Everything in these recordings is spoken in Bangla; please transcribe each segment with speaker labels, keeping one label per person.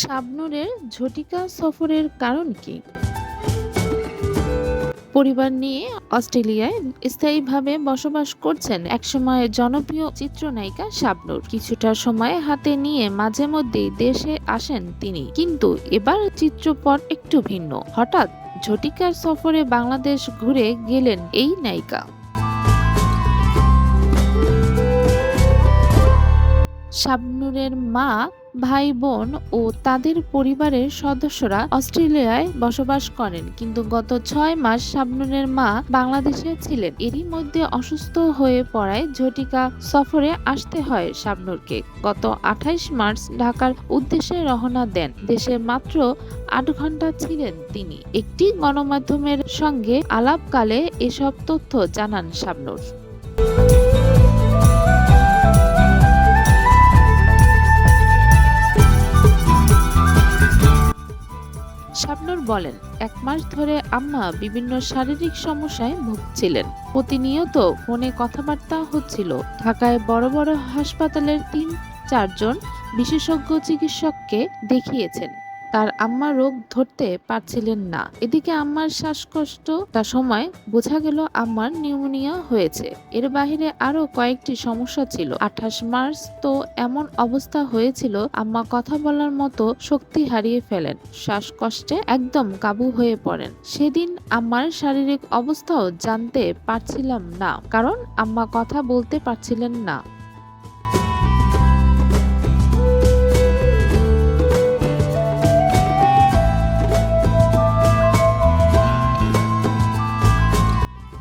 Speaker 1: শাবনূরের ঝটিকা সফরের কারণ কি? পরিবার নিয়ে অস্ট্রেলিয়ায় স্থায়ীভাবে বসবাস করছেন একসময় জনপ্রিয় চিত্রনায়িকা শাবনূর। কিছুটা সময় হাতে নিয়ে মাঝে মধ্যেই দেশে আসেন তিনি, কিন্তু এবার চিত্রপট একটু ভিন্ন। হঠাৎ ঝটিকার সফরে বাংলাদেশ ঘুরে গেলেন এই নায়িকা। শাবনূরের মা, ভাই বোন ও তাদের পরিবারের সদস্যরা অস্ট্রেলিয়ায় বসবাস করেন, কিন্তু গত ৬ মাস শাবনূরের মা বাংলাদেশে ছিলেন। এরই মধ্যে অসুস্থ হয়ে পড়ায় ঝটিকা সফরে আসতে হয় শাবনূরকে। গত ২৮ মার্চ ঢাকার উদ্দেশ্যে রওনা দেন। দেশে মাত্র ৮ ঘন্টা ছিলেন তিনি। একটি গণমাধ্যমের সঙ্গে আলাপকালে এসব তথ্য জানান শাবনূর। শাবনূর বলেন, ১ মাস ধরে আম্মা বিভিন্ন শারীরিক সমস্যায় ভুগছিলেন। প্রতিনিয়ত ফোনে কথাবার্তা হচ্ছিল। ঢাকায় বড় বড় হাসপাতালের ৩-৪ জন বিশেষজ্ঞ চিকিৎসককে দেখিয়েছেন। তার আম্মা রোগ ধরতে পারছিলেন না। এদিকে আম্মার শ্বাসকষ্টটার সময় বোঝা গেল আম্মার নিউমোনিয়া হয়েছে। এর বাইরে আরো কয়েকটি সমস্যা ছিল। ২৮ মার্চ তো এমন অবস্থা হয়েছিল, আম্মা কথা বলার মতো শক্তি হারিয়ে ফেলেন, শ্বাসকষ্টে একদম কাবু হয়ে পড়েন। সেদিন আম্মার শারীরিক অবস্থাও জানতে পারছিলাম না, কারণ আম্মা কথা বলতে পারছিলেন না।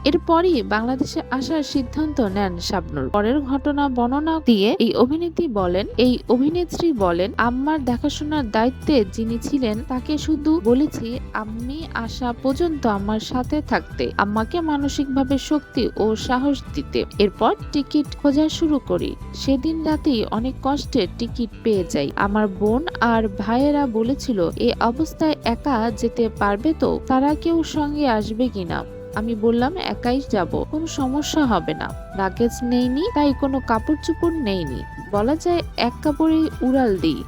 Speaker 1: এরপরই বাংলাদেশে আসার সিদ্ধান্ত নেন শাবনূর। পরের ঘটনা বর্ণনা দিয়ে এই অভিনেত্রী বলেন, আম্মার দেখাশোনার দায়িত্বে যিনি ছিলেন তাকে শুধু বলেছি আমি আসা পর্যন্ত আমার সাথে থাকতে, আম্মাকে মানসিকভাবে শক্তি ও সাহস দিতে। এরপর টিকিট খোঁজা শুরু করি। সেদিন রাতেই অনেক কষ্টে টিকিট পেয়ে যাই। আমার বোন আর ভাইয়েরা বলেছিল এ অবস্থায় একা যেতে পারবে তো, তারা কেউ সঙ্গে আসবে কিনা। আমি বললাম একাই যাব, কোনো সমস্যা হবে না। লাগেজ নেইনি, তাই কোনো কাপড় চোপড় নেইনি, বলা যায় এক কাপড়েই উড়াল দিই।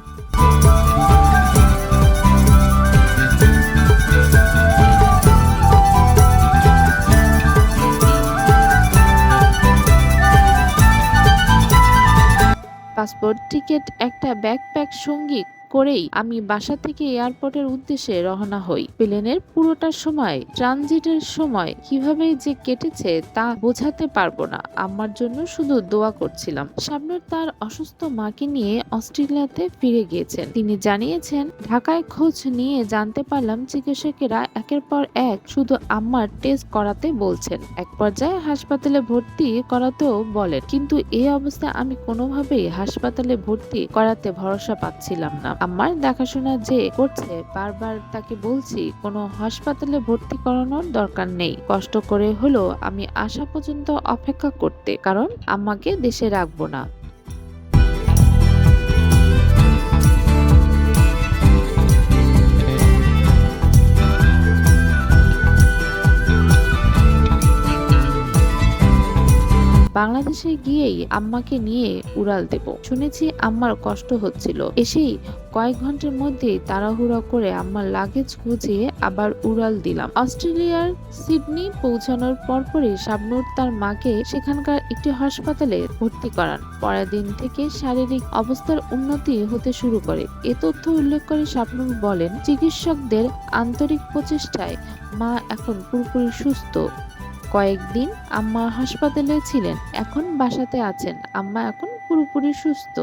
Speaker 1: পাসপোর্ট, টিকিট, একটা ব্যাকপ্যাক সঙ্গী করেই আমি বাসা থেকে এয়ারপোর্টের উদ্দেশ্যে রওনা হই। প্লেনের পুরোটা সময়, ট্রানজিটের সময় কিভাবে যে কেটেছে তা বোঝাতে পারবো না। আমার জন্য শুধু দোয়া করছিলাম। শাবনূর তার অসুস্থ মাকে নিয়ে অস্ট্রেলিয়াতে ফিরে গিয়েছেন। তিনি জানিয়েছেন, ঢাকায় খোঁজ নিয়ে জানতে পারলাম চিকিৎসকেরা একের পর এক শুধু আম্মার টেস্ট করাতে বলছেন। এক পর্যায়ে হাসপাতালে ভর্তি করাতেও বলেন, কিন্তু এই অবস্থায় আমি কোনোভাবেই হাসপাতালে ভর্তি করাতে ভরসা পাচ্ছিলাম না। আমার দেখাশোনা যে করছে, বারবার তাকে বলছি কোনো হাসপাতালে ভর্তি করানোর দরকার নেই, কষ্ট করে হলেও আমি আসা পর্যন্ত অপেক্ষা করতে, কারণ আম্মাকে দেশে রাখবো না। বাংলাদেশে গিয়েই আম্মাকে নিয়ে উড়াল দেব। শুনেছি আম্মার কষ্ট হচ্ছিল। এসেই কয়েক ঘন্টার মধ্যেই তাড়াহুড়া করে আম্মার লাগেজ গুছিয়ে আবার উড়াল দিলাম। অস্ট্রেলিয়ার সিডনি পৌঁছানোর পরপরই শাবনূর তার মাকে সেখানকার একটি হাসপাতালে ভর্তি করান। পরের দিন থেকে শারীরিক অবস্থার উন্নতি হতে শুরু করে। এ তথ্য উল্লেখ করে শাবনূর বলেন, চিকিৎসকদের আন্তরিক প্রচেষ্টায় মা এখন পুরোপুরি সুস্থ। কয়েকদিন আম্মা হাসপাতালে ছিলেন, এখন বাসাতে আছেন। আম্মা এখন পুরোপুরি সুস্থ।